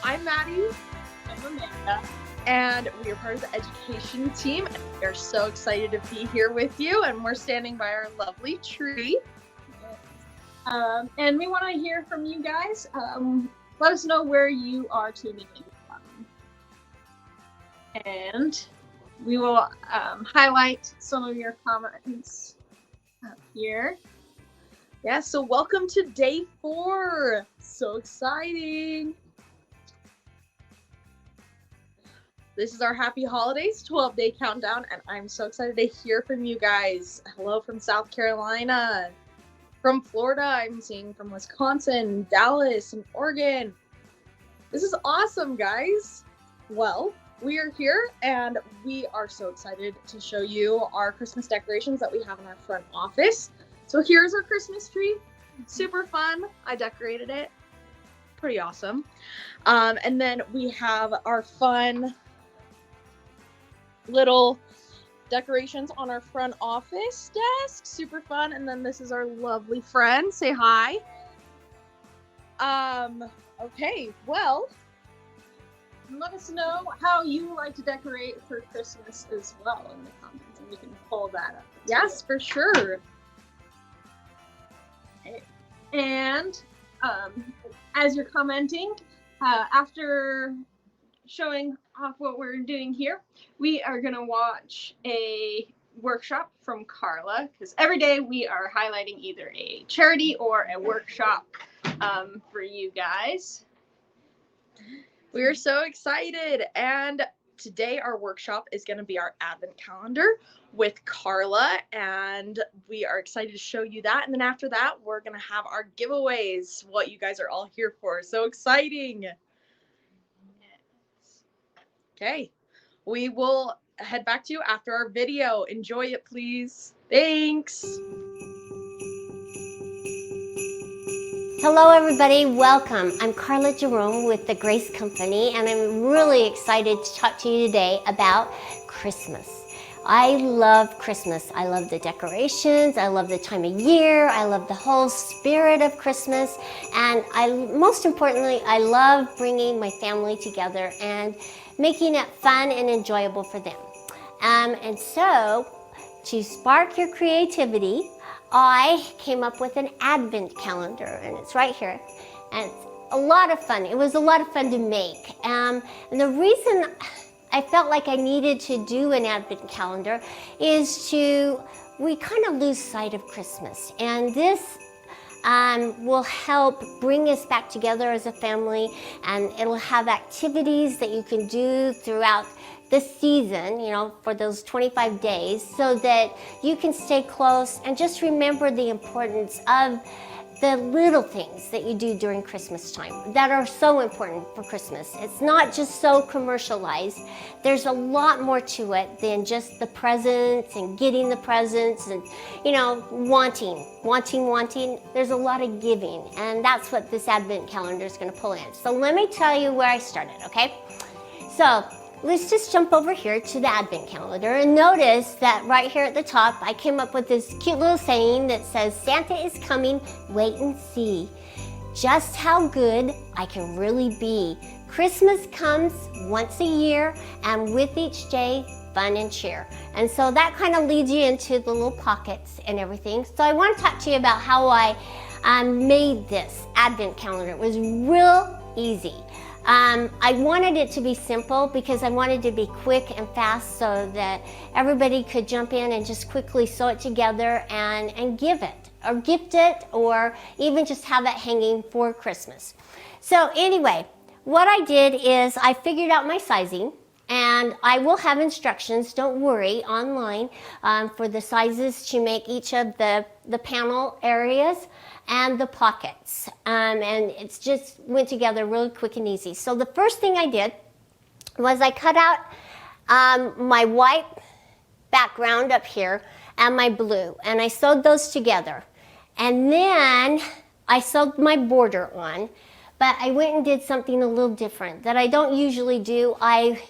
I'm Maddie, I'm Amanda. and we are part of the education team. We are so excited to be here with you, and we're standing by our lovely tree. And we want to hear from you guys. Let us know where you are tuning in from. And we will highlight some of your comments up here. Yeah, so welcome to day 4. So exciting. This is our Happy Holidays 12-day countdown, and I'm so excited to hear from you guys. Hello from South Carolina. From Florida, I'm seeing from Wisconsin, Dallas, and Oregon. This is awesome, guys. Well, we are here, and we are so excited to show you our Christmas decorations that we have in our front office. So here's our Christmas tree. Super fun. I decorated it. Pretty awesome. And then we have our fun little decorations on our front office desk. Super fun. And then this is our lovely friend. Say hi. Okay, well, let us know how you like to decorate for Christmas as well in the comments, and we can pull that up. Yes, for sure. Okay. And as you're commenting, after showing off what we're doing here, we are going to watch a workshop from Carla, because every day we are highlighting either a charity or a workshop for you guys. We are so excited, and today our workshop is going to be our advent calendar with Carla, and we are excited to show you that. And then after that, we're going to have our giveaways, what you guys are all here for. So exciting. Okay, we will head back to you after our video. Enjoy it, please. Thanks. Hello everybody, welcome. I'm Carla Jerome with the Grace Company, and I'm really excited to talk to you today about Christmas. I love Christmas. I love the decorations, I love the time of year, I love the whole spirit of Christmas, and most importantly, I love bringing my family together and making it fun and enjoyable for them. And so, to spark your creativity, I came up with an advent calendar, and it's right here, and it's a lot of fun. It was a lot of fun to make, and the reason I felt like I needed to do an advent calendar is we kind of lose sight of Christmas, and this will help bring us back together as a family, and it'll have activities that you can do throughout this season, for those 25 days, so that you can stay close and just remember the importance of the little things that you do during Christmas time that are so important for Christmas. It's not just so commercialized. There's a lot more to it than just the presents and getting the presents and, wanting. There's a lot of giving, and that's what this advent calendar is going to pull in. So let me tell you where I started, okay? So let's just jump over here to the advent calendar and notice that right here at the top, I came up with this cute little saying that says, Santa is coming, wait and see just how good I can really be. Christmas comes once a year, and with each day, fun and cheer. And so that kind of leads you into the little pockets and everything. So I want to talk to you about how I made this advent calendar. It was real easy. I wanted it to be simple because I wanted to be quick and fast so that everybody could jump in and just quickly sew it together and give it, or gift it, or even just have it hanging for Christmas. So anyway, what I did is I figured out my sizing, and I will have instructions, don't worry, online for the sizes to make each of the panel areas and the pockets, and it's just went together really quick and easy. So the first thing I did was I cut out my white background up here and my blue, and I sewed those together, and then I sewed my border on, but I went and did something a little different that I don't usually do. I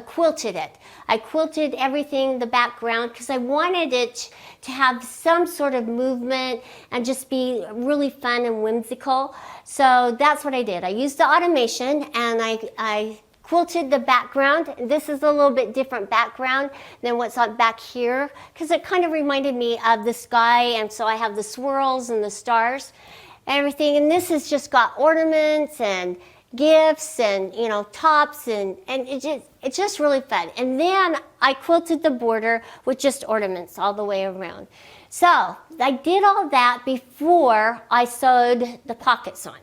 quilted it. I quilted everything, the background, because I wanted it to have some sort of movement and just be really fun and whimsical. So that's what I did. I used the automation and I quilted the background. This is a little bit different background than what's on back here because it kind of reminded me of the sky, and so I have the swirls and the stars and everything. And this has just got ornaments and gifts and, you know, tops, and it's just really fun. And then I quilted the border with just ornaments all the way around. So I did all that before I sewed the pockets on.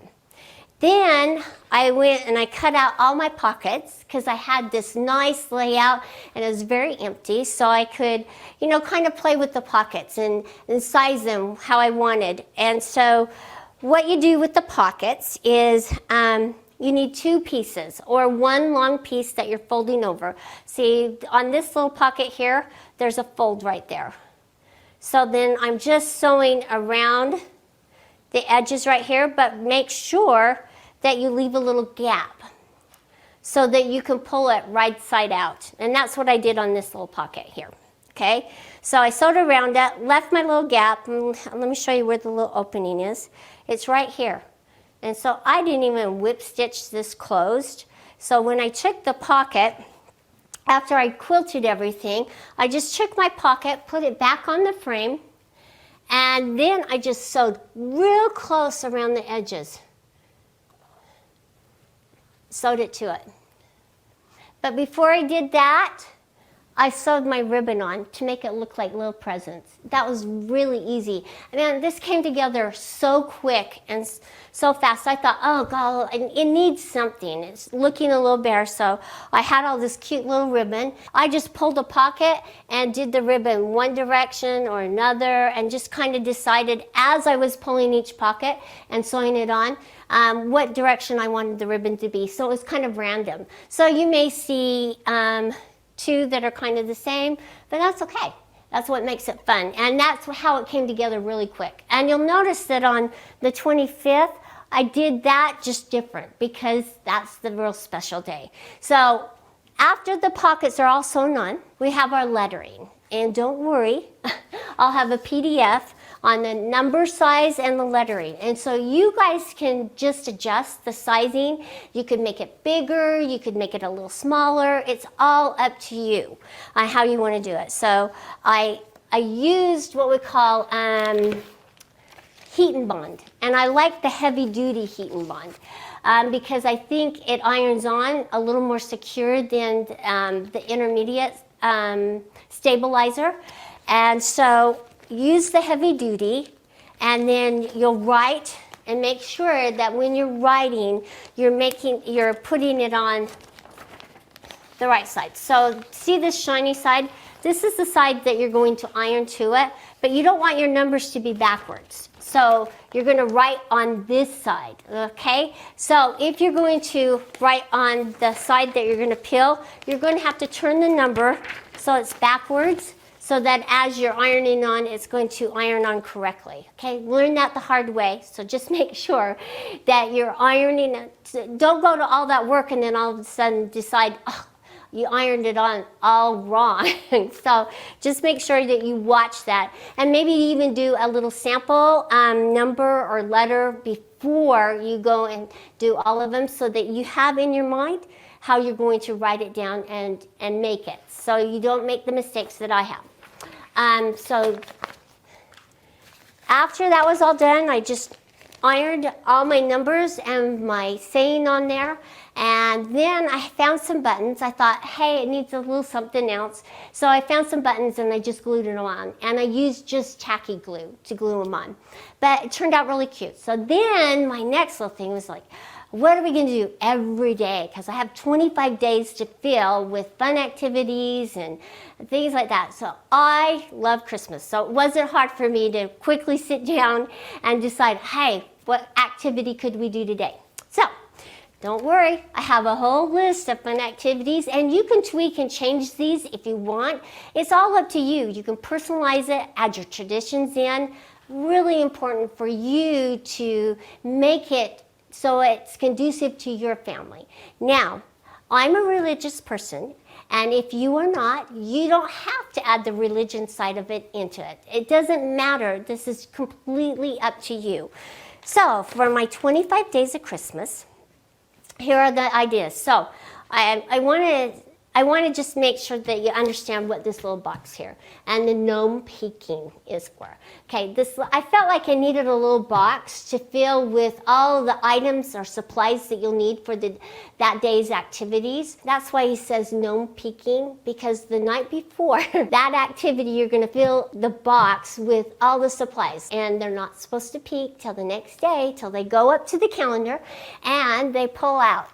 Then I went and I cut out all my pockets because I had this nice layout and it was very empty, so I could, you know, kind of play with the pockets and size them how I wanted. And so what you do with the pockets is you need two pieces or one long piece that you're folding over. See, on this little pocket here, there's a fold right there. So then I'm just sewing around the edges right here, but make sure that you leave a little gap so that you can pull it right side out. And that's what I did on this little pocket here. Okay, so I sewed around it, left my little gap. Let me show you where the little opening is. It's right here. And so I didn't even whip stitch this closed. So when I took the pocket, after I quilted everything, I just took my pocket, put it back on the frame, and then I just sewed real close around the edges. Sewed it to it. But before I did that, I sewed my ribbon on to make it look like little presents. That was really easy. And then this came together so quick and so fast. I thought, oh God, it needs something. It's looking a little bare, so I had all this cute little ribbon. I just pulled a pocket and did the ribbon one direction or another, and just kind of decided as I was pulling each pocket and sewing it on, what direction I wanted the ribbon to be. So it was kind of random. So you may see two that are kind of the same, but that's okay. That's what makes it fun. And that's how it came together really quick. And you'll notice that on the 25th, I did that just different because that's the real special day. So after the pockets are all sewn on, we have our lettering. And don't worry, I'll have a PDF on the number size and the lettering. And so you guys can just adjust the sizing. You could make it bigger, you could make it a little smaller. It's all up to you on how you want to do it. So I used what we call heat and bond. And I like the heavy duty heat and bond because I think it irons on a little more secure than the intermediate stabilizer. And so use the heavy duty, and then you'll write and make sure that when you're writing, you're putting it on the right side. So see this shiny side? This is the side that you're going to iron to it, but you don't want your numbers to be backwards. So you're going to write on this side, okay? So if you're going to write on the side that you're going to peel, you're going to have to turn the number so it's backwards, so that as you're ironing on, it's going to iron on correctly. Okay, learn that the hard way. So just make sure that you're ironing. Don't go to all that work and then all of a sudden decide, oh, you ironed it on all wrong. So just make sure that you watch that, and maybe even do a little sample number or letter before you go and do all of them, so that you have in your mind how you're going to write it down and make it, so you don't make the mistakes that I have. So after that was all done, I just ironed all my numbers and my saying on there, and then I found some buttons. I thought, hey, it needs a little something else. So I found some buttons and I just glued them on, and I used just tacky glue to glue them on. But it turned out really cute. So then my next little thing was like, what are we going to do every day? Because I have 25 days to fill with fun activities and things like that. So I love Christmas. So it wasn't hard for me to quickly sit down and decide, hey, what activity could we do today? So don't worry, I have a whole list of fun activities, and you can tweak and change these if you want. It's all up to you. You can personalize it, add your traditions in. Really important for you to make it so it's conducive to your family. Now, I'm a religious person, and if you are not, you don't have to add the religion side of it into it. It doesn't matter. This is completely up to you. So for my 25 days of Christmas, here are the ideas. So I want to just make sure that you understand what this little box here and the gnome peeking is for. Okay, I felt like I needed a little box to fill with all the items or supplies that you'll need for that day's activities. That's why he says gnome peeking, because the night before that activity, you're going to fill the box with all the supplies. And they're not supposed to peek till the next day, till they go up to the calendar and they pull out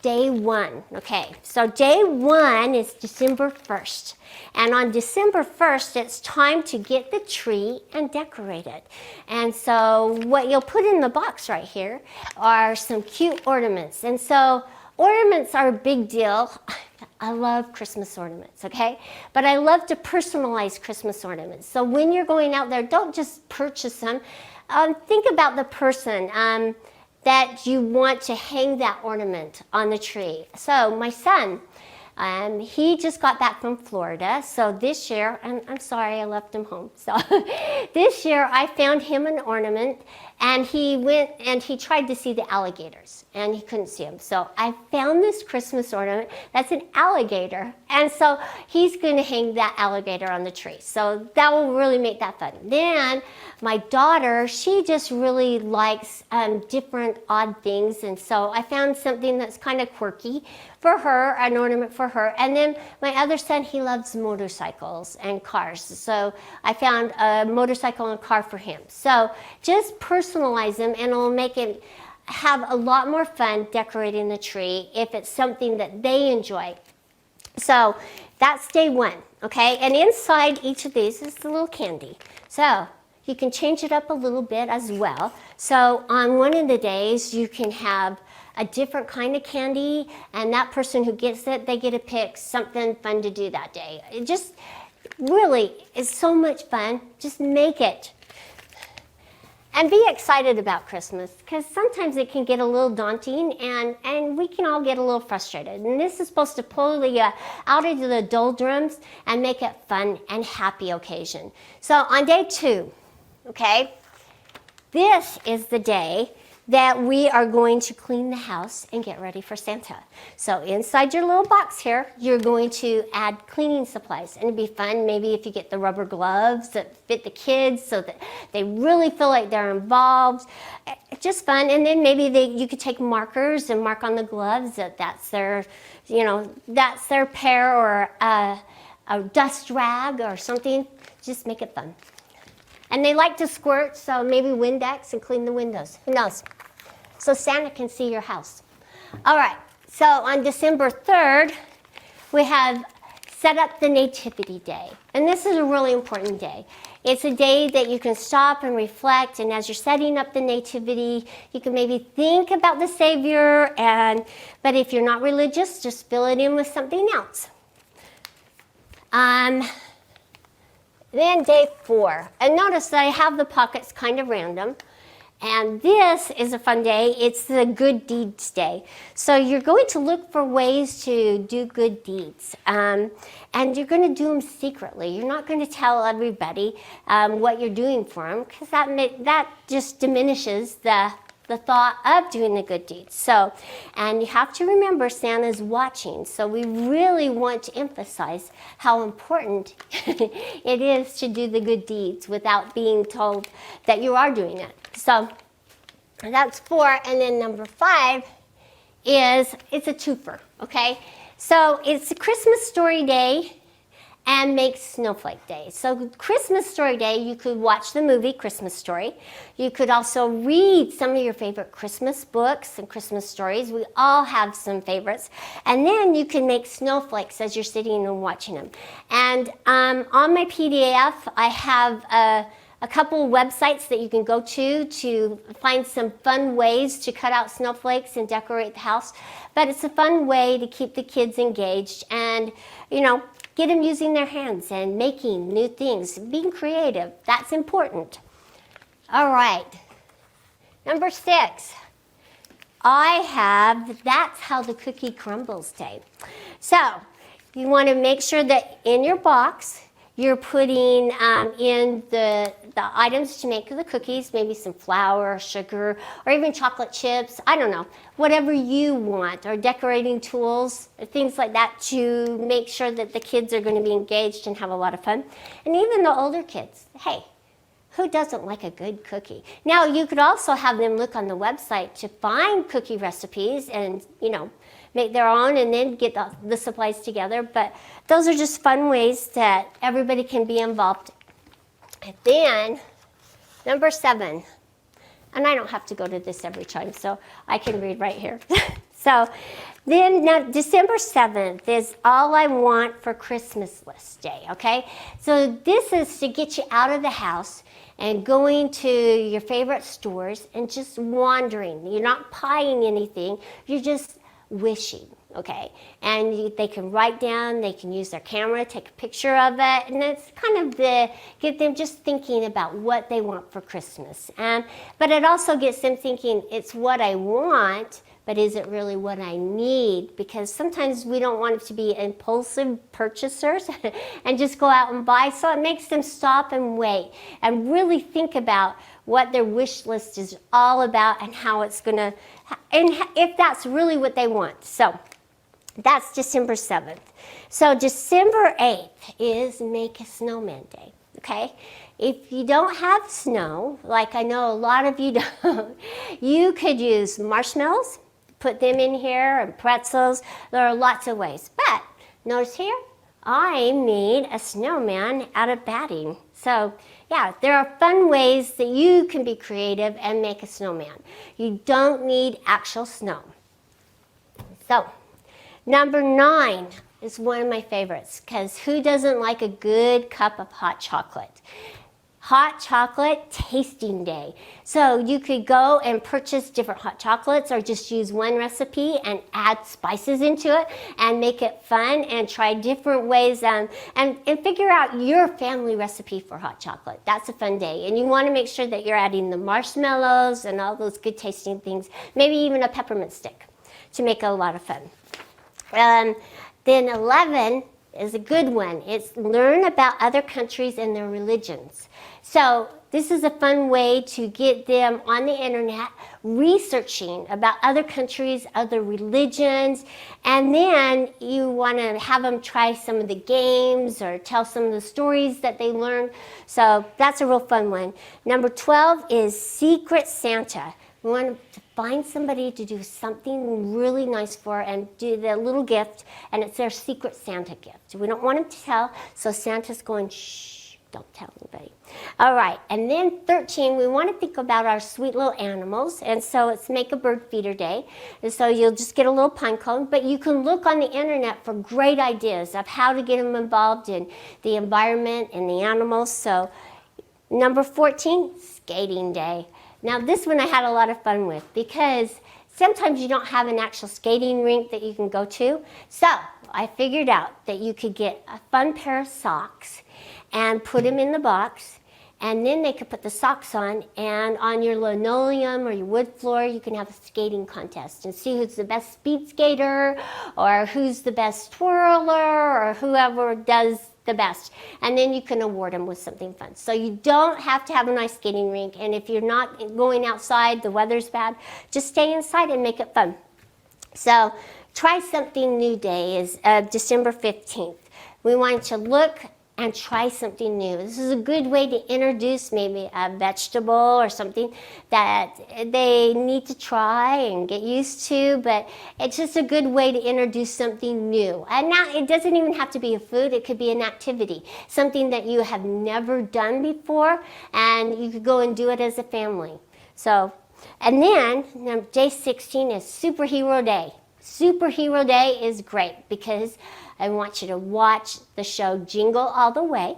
day 1. Okay, so day 1 is December 1st. And on December 1st, it's time to get the tree and decorate it. And so what you'll put in the box right here are some cute ornaments. And so ornaments are a big deal. I love Christmas ornaments, okay? But I love to personalize Christmas ornaments. So when you're going out there, don't just purchase them. Think about the person that you want to hang that ornament on the tree. So my son, he just got back from Florida. So this year, I'm sorry I left him home. So this year I found him an ornament, and he went and he tried to see the alligators and he couldn't see them. So I found this Christmas ornament that's an alligator. And so he's going to hang that alligator on the tree. So that will really make that fun. Then my daughter, she just really likes different odd things. And so I found something that's kind of quirky for her, an ornament for her. And then my other son, he loves motorcycles and cars. So I found a motorcycle and car for him. So just personalize them, and it'll make it have a lot more fun decorating the tree if it's something that they enjoy. So that's day 1, okay? And inside each of these is the little candy. So you can change it up a little bit as well. So on one of the days, you can have a different kind of candy, and that person who gets it, they get to pick something fun to do that day. It just really is so much fun. Just make it. And be excited about Christmas, because sometimes it can get a little daunting, and we can all get a little frustrated. And this is supposed to pull you out of the doldrums and make it fun and happy occasion. So on day 2, okay, this is the day that we are going to clean the house and get ready for Santa. So inside your little box here, you're going to add cleaning supplies. And it'd be fun maybe if you get the rubber gloves that fit the kids so that they really feel like they're involved. Just fun. And then maybe you could take markers and mark on the gloves that's their pair, or a dust rag or something. Just make it fun. And they like to squirt, so maybe Windex and clean the windows. Who knows? So Santa can see your house. All right, so on December 3rd, we have set up the Nativity Day. And this is a really important day. It's a day that you can stop and reflect, and as you're setting up the Nativity, you can maybe think about the Savior, but if you're not religious, just fill it in with something else. Then day 4, and notice that I have the pockets kind of random. And this is a fun day. It's the Good Deeds Day. So you're going to look for ways to do good deeds. And you're going to do them secretly. You're not going to tell everybody what you're doing for them, because that just diminishes the thought of doing the good deeds. So, and you have to remember Santa's watching. So we really want to emphasize how important it is to do the good deeds without being told that you are doing it. So that's 4. And then number 5 is, it's a twofer, okay? So it's a Christmas Story Day and make Snowflake Day. So Christmas Story Day, you could watch the movie Christmas Story. You could also read some of your favorite Christmas books and Christmas stories. We all have some favorites. And then you can make snowflakes as you're sitting and watching them. And on my PDF, I have a couple websites that you can go to find some fun ways to cut out snowflakes and decorate the house. But it's a fun way to keep the kids engaged and, get them using their hands and making new things, being creative. That's important. All right. Number 6. that's how the cookie crumbles day. So you want to make sure that in your box, you're putting in the items to make the cookies, maybe some flour, sugar, or even chocolate chips, I don't know, whatever you want, or decorating tools, or things like that to make sure that the kids are going to be engaged and have a lot of fun. And even the older kids, hey, who doesn't like a good cookie? Now, you could also have them look on the website to find cookie recipes and, make their own and then get the supplies together. But those are just fun ways that everybody can be involved. And then, number 7. And I don't have to go to this every time, so I can read right here. So then now December 7th is All I Want for Christmas List Day, okay? So this is to get you out of the house and going to your favorite stores and just wandering. You're not buying anything, you're just wishing, okay? And they can write down, they can use their camera, take a picture of it, and it's kind of get them just thinking about what they want for Christmas. But it also gets them thinking, it's what I want, but is it really what I need? Because sometimes we don't want to be impulsive purchasers and just go out and buy, so it makes them stop and wait and really think about what their wish list is all about and how it's gonna, and if that's really what they want. So that's December 7th. So December 8th is Make a Snowman Day, okay? If you don't have snow, like I know a lot of you don't, you could use marshmallows, put them in here, and pretzels. There are lots of ways. But notice here, I made a snowman out of batting. So yeah, there are fun ways that you can be creative and make a snowman. You don't need actual snow. So number 9 is one of my favorites, because who doesn't like a good cup of hot chocolate? Hot chocolate tasting day. So you could go and purchase different hot chocolates or just use one recipe and add spices into it and make it fun and try different ways and figure out your family recipe for hot chocolate. That's a fun day. And you want to make sure that you're adding the marshmallows and all those good tasting things, maybe even a peppermint stick to make it a lot of fun. Then 11 is a good one. It's learn about other countries and their religions. So this is a fun way to get them on the internet researching about other countries, other religions, and then you want to have them try some of the games or tell some of the stories that they learned. So that's a real fun one. Number 12 is Secret Santa. We want to find somebody to do something really nice for and do the little gift, and it's their Secret Santa gift. We don't want them to tell, so Santa's going, shh, don't tell anybody. All right, and then 13, we want to think about our sweet little animals, and so it's Make a Bird Feeder Day. And so you'll just get a little pine cone, but you can look on the internet for great ideas of how to get them involved in the environment and the animals. So number 14, Skating Day. Now this one I had a lot of fun with, because sometimes you don't have an actual skating rink that you can go to. So I figured out that you could get a fun pair of socks and put them in the box, and then they could put the socks on, and on your linoleum or your wood floor you can have a skating contest and see who's the best speed skater or who's the best twirler or whoever does the best, and then you can award them with something fun. So you don't have to have a nice skating rink, and if you're not going outside, the weather's bad, just stay inside and make it fun. So Try Something New Day is December 15th. We want to look and try something new. This is a good way to introduce maybe a vegetable or something that they need to try and get used to, but it's just a good way to introduce something new. And now it doesn't even have to be a food, it could be an activity, something that you have never done before, and you could go and do it as a family. So, and then day 16 is Superhero Day. Superhero Day is great because I want you to watch the show Jingle All the Way,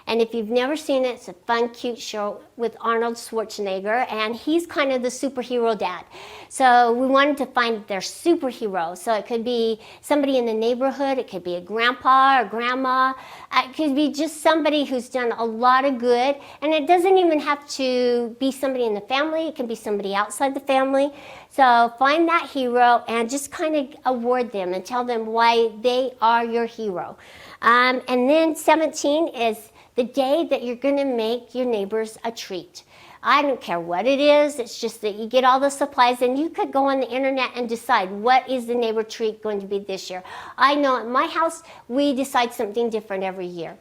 And if you've never seen it, it's a fun, cute show with Arnold Schwarzenegger, and he's kind of the superhero dad. So we wanted to find their superhero. So it could be somebody in the neighborhood, it could be a grandpa or grandma, it could be just somebody who's done a lot of good. And it doesn't even have to be somebody in the family, it can be somebody outside the family. So find that hero and just kind of award them and tell them why they are your hero. And then 17 is the day that you're going to make your neighbors a treat. I don't care what it is, it's just that you get all the supplies and you could go on the internet and decide what is the neighbor treat going to be this year. I know at my house, we decide something different every year.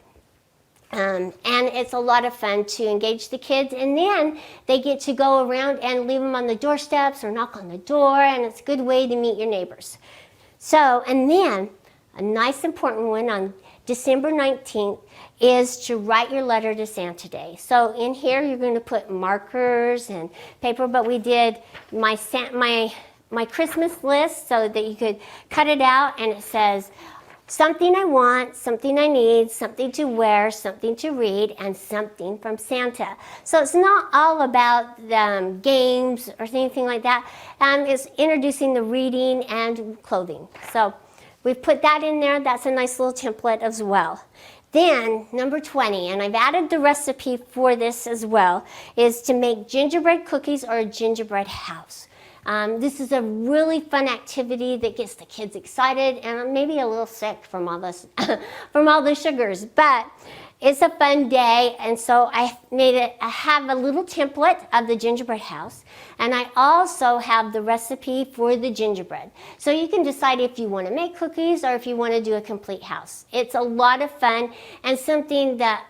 And it's a lot of fun to engage the kids, and then they get to go around and leave them on the doorsteps or knock on the door, and it's a good way to meet your neighbors. So, and then a nice important one on December 19th is to write your letter to Santa Day. So in here you're going to put markers and paper, but we did my Christmas list so that you could cut it out, and it says, something I want, something I need, something to wear, something to read, and something from Santa. So it's not all about games or anything like that. It's introducing the reading and clothing. So we've put that in there. That's a nice little template as well. Then number 20, and I've added the recipe for this as well, is to make gingerbread cookies or a gingerbread house. This is a really fun activity that gets the kids excited and maybe a little sick from all this, from all the sugars, but it's a fun day. And so I have a little template of the gingerbread house, and I also have the recipe for the gingerbread. So you can decide if you want to make cookies or if you want to do a complete house. It's a lot of fun and something that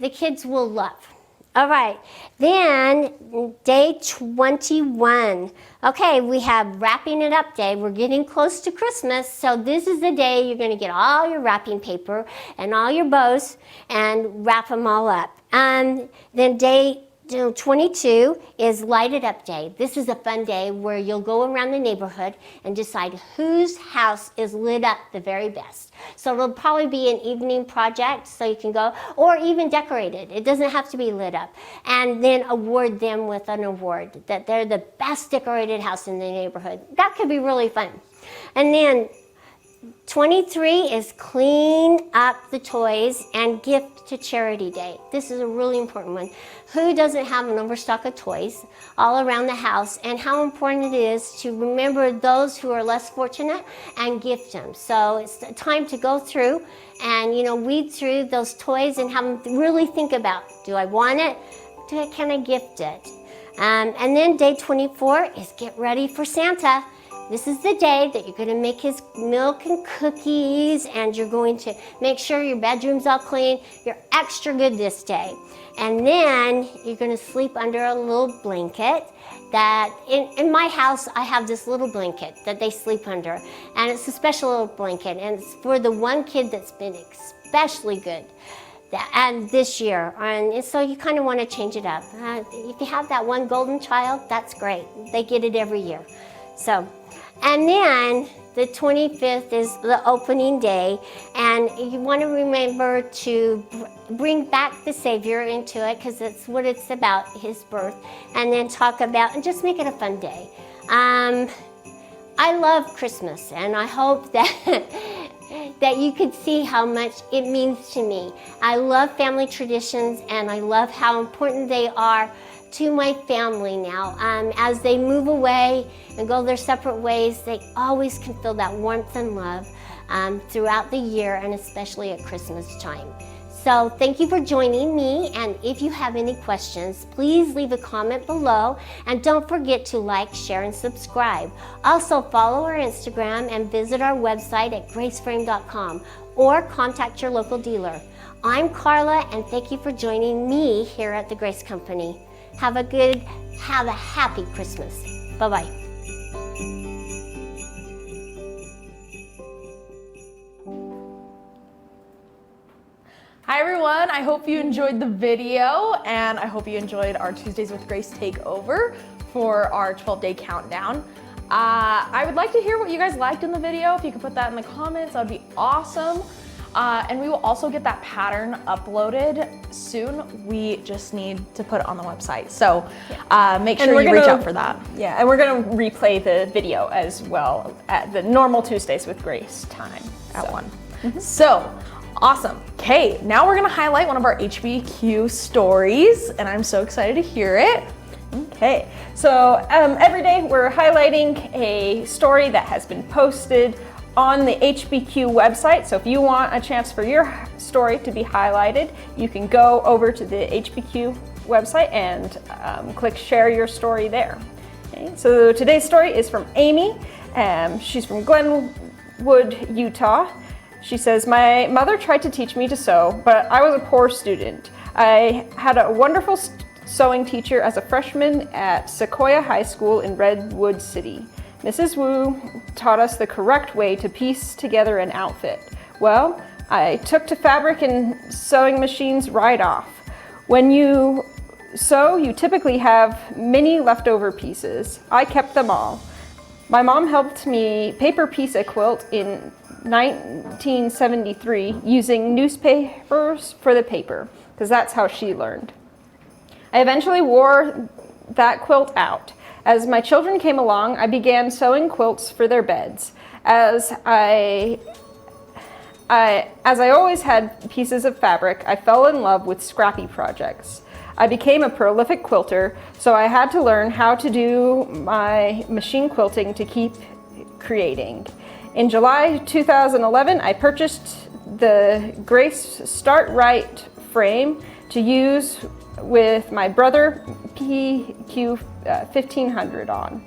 the kids will love. All right, then day 21. Okay, we have wrapping it up day. We're getting close to Christmas, so this is the day you're going to get all your wrapping paper and all your bows and wrap them all up. And then day 22 is light it up day. This is a fun day where you'll go around the neighborhood and decide whose house is lit up the very best. So it'll probably be an evening project, so you can go, or even decorated. It doesn't have to be lit up. And then award them with an award that they're the best decorated house in the neighborhood. That could be really fun. And then 23 is clean up the toys and gift to charity day. This is a really important one. Who doesn't have an overstock of toys all around the house, and how important it is to remember those who are less fortunate and gift them. So it's time to go through and weed through those toys and have them really think about, do I want it? Can I gift it? And then day 24 is get ready for Santa. This is the day that you're going to make his milk and cookies, and you're going to make sure your bedroom's all clean. You're extra good this day. And then you're going to sleep under a little blanket that, in my house, I have this little blanket that they sleep under. And it's a special little blanket, and it's for the one kid that's been especially good and this year. And so you kind of want to change it up. If you have that one golden child, that's great. They get it every year. So. And then the 25th is the opening day, and you want to remember to bring back the Savior into it, because that's what it's about, his birth, and then talk about, and just make it a fun day. I love Christmas, and I hope that that you could see how much it means to me. I love family traditions, and I love how important they are to my family now. As they move away and go their separate ways, they always can feel that warmth and love throughout the year, and especially at Christmas time. So thank you for joining me, and if you have any questions, please leave a comment below, and don't forget to like, share, and subscribe. Also follow our Instagram and visit our website at graceframe.com, or contact your local dealer. I'm Carla, and thank you for joining me here at the Grace Company. Have a happy Christmas. Bye-bye. Hi everyone, I hope you enjoyed the video, and I hope you enjoyed our Tuesdays with Grace Takeover for our 12-day countdown. I would like to hear what you guys liked in the video. If you could put that in the comments, that would be awesome. And we will also get that pattern uploaded soon. We just need to put it on the website. So make sure you reach out for that. Yeah, and we're gonna replay the video as well at the normal Tuesdays with Grace time At 1. So awesome. Okay, now we're gonna highlight one of our HBQ stories, and I'm so excited to hear it. Okay, so every day we're highlighting a story that has been posted on the HBQ website. So if you want a chance for your story to be highlighted, you can go over to the HBQ website and click share your story there. Okay, so today's story is from Amy. She's from Glenwood, Utah. She says, my mother tried to teach me to sew, but I was a poor student. I had a wonderful sewing teacher as a freshman at Sequoia High School in Redwood City. Mrs. Wu taught us the correct way to piece together an outfit. Well, I took to fabric and sewing machines right off. When you sew, you typically have many leftover pieces. I kept them all. My mom helped me paper piece a quilt in 1973 using newspapers for the paper, because that's how she learned. I eventually wore that quilt out. As my children came along, I began sewing quilts for their beds. As I always had pieces of fabric, I fell in love with scrappy projects. I became a prolific quilter, so I had to learn how to do my machine quilting to keep creating. In July 2011, I purchased the Grace Start Right frame to use with my brother PQ 1500 on.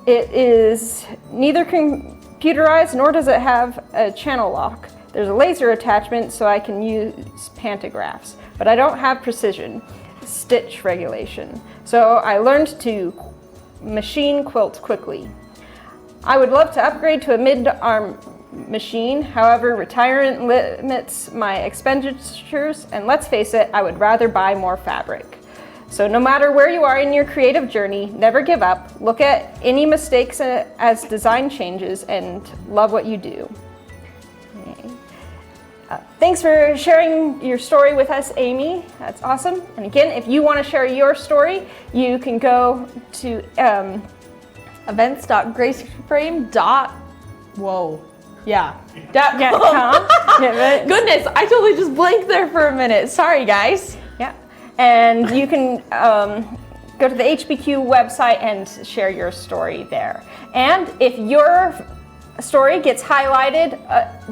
It is neither computerized nor does it have a channel lock. There's a laser attachment so I can use pantographs, but I don't have precision stitch regulation. So I learned to machine quilt quickly. I would love to upgrade to a mid-arm machine, however, retirement limits my expenditures, and let's face it, I would rather buy more fabric. So no matter where you are in your creative journey, never give up. Look at any mistakes as design changes and love what you do. Okay. Thanks for sharing your story with us, Amy. That's awesome. And again, if you want to share your story, you can go to events.graceframe.com. Goodness, I totally just blanked there for a minute. Sorry, guys. Yeah, and you can go to the HBQ website and share your story there. And if your story gets highlighted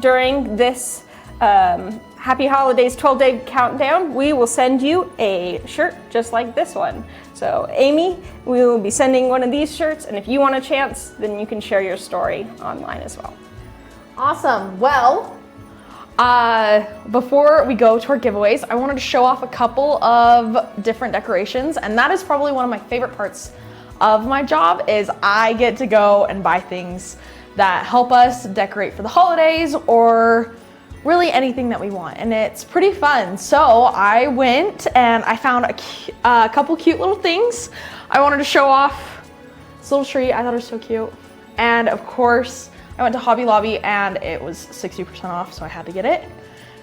during this Happy Holidays 12-day countdown, we will send you a shirt just like this one. So Amy, we will be sending one of these shirts, and if you want a chance, then you can share your story online as well. Awesome. Well, before we go to our giveaways, I wanted to show off a couple of different decorations, and that is probably one of my favorite parts of my job is I get to go and buy things that help us decorate for the holidays or really anything that we want, and it's pretty fun. So I went and I found a couple cute little things. I wanted to show off this little tree. I thought it was so cute. And of course, I went to Hobby Lobby and it was 60% off, so I had to get it.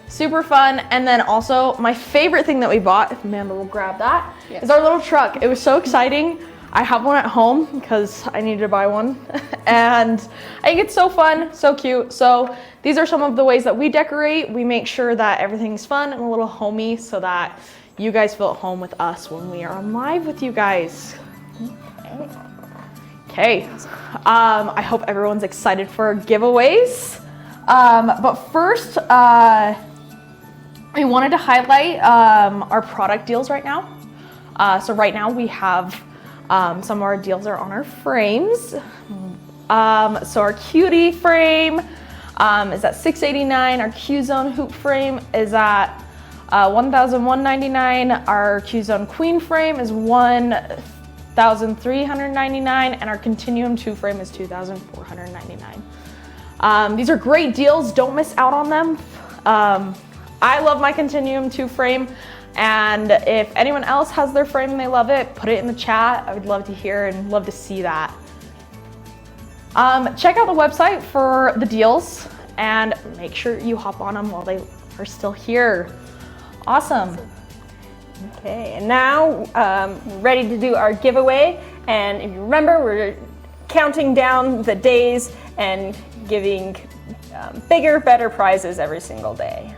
Super fun. And then also my favorite thing that we bought, if Amanda will grab that, is our little truck. It was so exciting. I have one at home because I needed to buy one. And I think it's so fun, so cute. So these are some of the ways that we decorate. We make sure that everything's fun and a little homey so that you guys feel at home with us when we are on live with you guys. Okay, I hope everyone's excited for our giveaways. But first, I wanted to highlight our product deals right now. So right now we have some of our deals are on our frames. So our Cutie frame is at $689. Our Q-Zone hoop frame is at $1,199. Our Q-Zone Queen frame is $1,399, and our Continuum 2 frame is $2,499. These are great deals. Don't miss out on them. I love my Continuum 2 frame, and if anyone else has their frame and they love it, put it in the chat. I would love to hear and love to see that. Check out the website for the deals, and make sure you hop on them while they are still here. Awesome. Okay, and now we're ready to do our giveaway. And if you remember, we're counting down the days and giving bigger, better prizes every single day.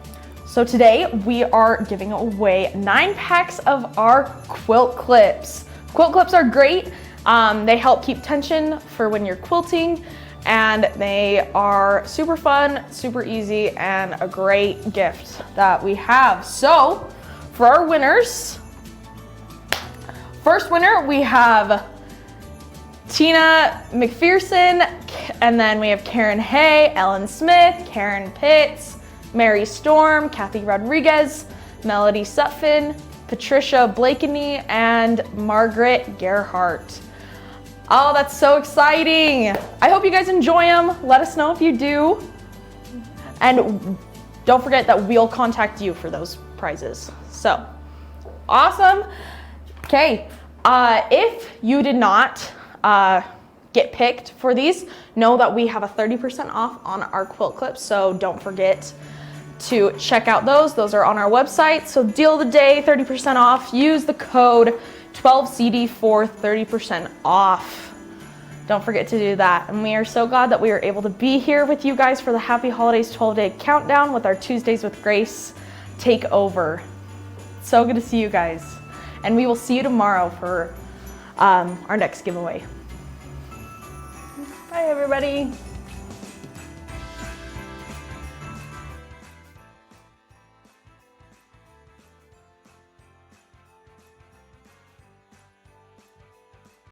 So today we are giving away 9 packs of our quilt clips. Quilt clips are great. They help keep tension for when you're quilting, and they are super fun, super easy, and a great gift that we have. So for our winners, first winner, we have Tina McPherson, and then we have Karen Hay, Ellen Smith, Karen Pitts, Mary Storm, Kathy Rodriguez, Melody Sutphin, Patricia Blakeney, and Margaret Gerhart. Oh, that's so exciting. I hope you guys enjoy them. Let us know if you do. And don't forget that we'll contact you for those prizes. So, awesome. Okay, if you did not get picked for these, know that we have a 30% off on our quilt clips, so don't forget to check out those. Those are on our website. So deal of the day, 30% off. Use the code 12CD for 30% off. Don't forget to do that. And we are so glad that we are able to be here with you guys for the Happy Holidays 12-day countdown with our Tuesdays with Grace Takeover. So good to see you guys. And we will see you tomorrow for our next giveaway. Bye, everybody.